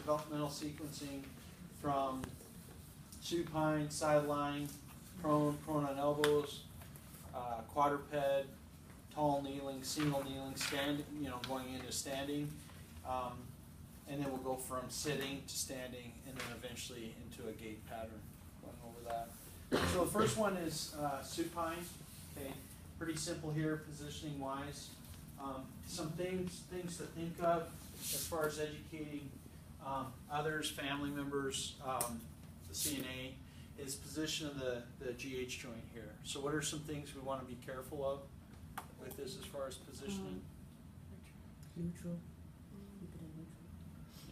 developmental sequencing from supine, sideline, prone on elbows, quadruped, tall kneeling, single kneeling, standing, going into standing, and then we'll go from sitting to standing, and then eventually into a gait pattern. Going over that. So the first one is supine. Okay, pretty simple here, positioning wise. Some things to think of as far as educating others, family members, the CNA, is position of the GH joint here. So what are some things we want to be careful of with this as far as positioning? Neutral.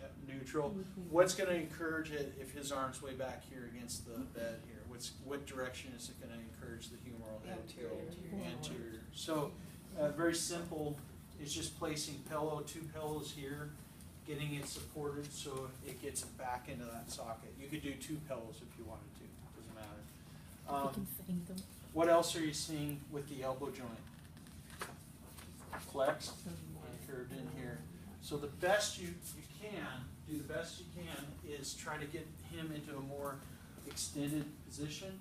Yep, neutral. What's going to encourage it if his arm's way back here against the bed here? What direction is it going to encourage the humeral head to go? Anterior. So very simple. It's just placing two pillows here, getting it supported so it gets back into that socket. You could do 2 pillows if you wanted to. Doesn't matter. What else are you seeing with the elbow joint? Flexed and curved in here. So the best you can is try to get him into a more extended position.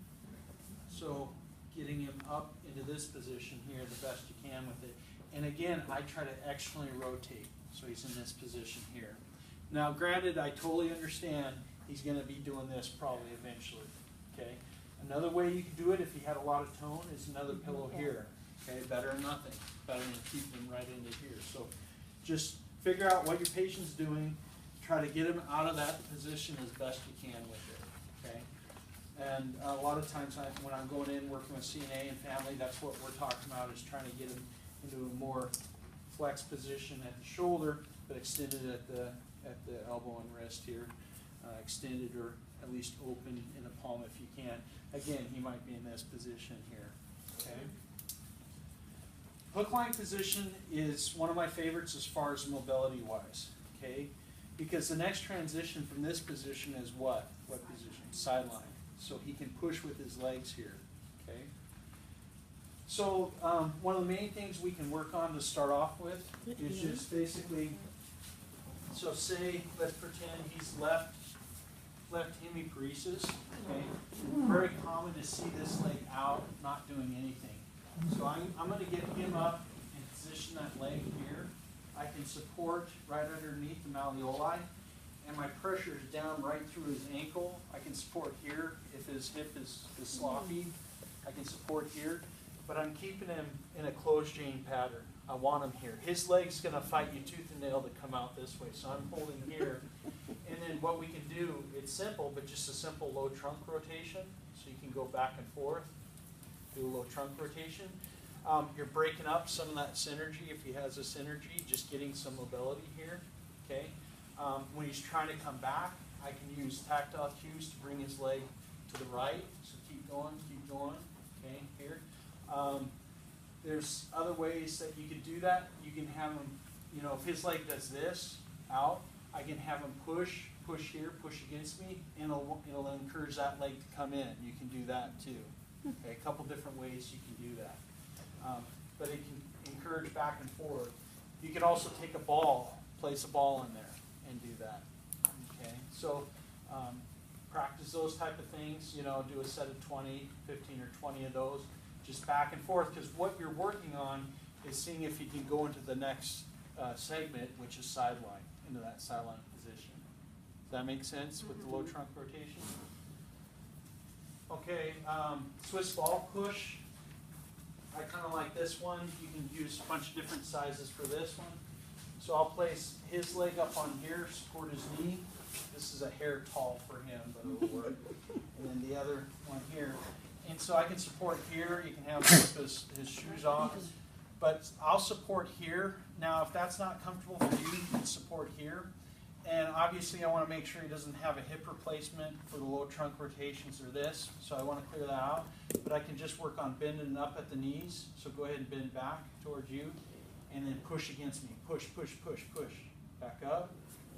So getting him up into this position here the best you can with it. And again, I try to externally rotate, so he's in this position here. Now, granted, I totally understand he's going to be doing this probably eventually, okay? Another way you could do it if he had a lot of tone is another pillow here, okay? Better than nothing, better than keeping him right into here. So just figure out what your patient's doing, try to get him out of that position as best you can with it, okay? And a lot of times when I'm going in working with CNA and family, that's what we're talking about, is trying to get him into a more flexed position at the shoulder, but extended at the elbow and wrist here, extended or at least open in the palm if you can. Again, he might be in this position here. Okay. Hook line position is one of my favorites as far as mobility wise. Okay, because the next transition from this position is what? What position? Sideline. So he can push with his legs here. Okay. So one of the main things we can work on to start off with is just basically, so say, let's pretend he's left hemiparesis, okay? Very common to see this leg out, not doing anything. So I'm going to get him up and position that leg here. I can support right underneath the malleoli, and my pressure is down right through his ankle. I can support here if his hip is sloppy. I can support here. But I'm keeping him in a closed chain pattern. I want him here. His leg's going to fight you tooth and nail to come out this way. So I'm holding here. And then what we can do, it's simple, but just a simple low trunk rotation. So you can go back and forth, do a low trunk rotation. You're breaking up some of that synergy if he has a synergy, just getting some mobility here. Okay. When he's trying to come back, I can use tactile cues to bring his leg to the right. So keep going, okay, here. There's other ways that you could do that. You can have him, if his leg does this, out, I can have him push here, push against me, and it'll encourage that leg to come in. You can do that too. Okay, a couple different ways you can do that. But it can encourage back and forth. You can also take a ball, place a ball in there, and do that. Okay, so practice those type of things, do a set of 20, 15 or 20 of those, just back and forth, because what you're working on is seeing if you can go into the next segment, which is sideline, into that sideline position. Does that make sense with the low trunk rotation? Okay, Swiss ball push. I kind of like this one. You can use a bunch of different sizes for this one. So I'll place his leg up on here, support his knee. This is a hair tall for him, but it'll work. And then the other one here. And so I can support here. You can have his shoes off. But I'll support here. Now, if that's not comfortable for you, you can support here. And obviously, I want to make sure he doesn't have a hip replacement for the low trunk rotations or this. So I want to clear that out. But I can just work on bending up at the knees. So go ahead and bend back towards you. And then push against me. Push, push, push, push. Back up.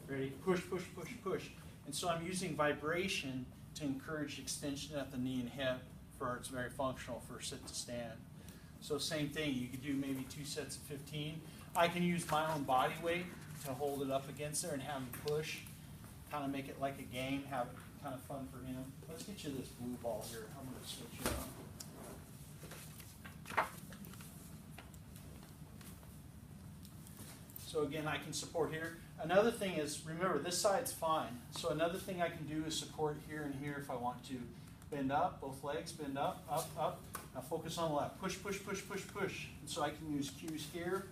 Ready? Push, push, push, push. And so I'm using vibration to encourage extension at the knee and hip, for it's very functional for sit to stand. So same thing. You could do maybe 2 sets of 15. I can use my own body weight to hold it up against there and have him push kind of make it like a game, have it kind of fun for him. Let's get you this blue ball here. I'm going to switch you on. So again, I can support here. Another thing is, remember, this side's fine. So another thing I can do is support here and here if I want to. Bend up, both legs, bend up, up, up. Now focus on the left. Push, push, push, push, push. And so I can use cues here,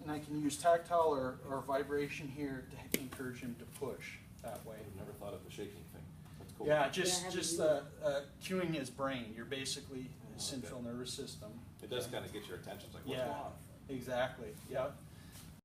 and I can use tactile or vibration here to encourage him to push that way. I've never thought of the shaking thing. That's cool. Yeah, Yeah, just have you cueing his brain. You're basically his central nervous system. It does kind of get your attention. It's like, what's Yeah. going on? Exactly. Yep.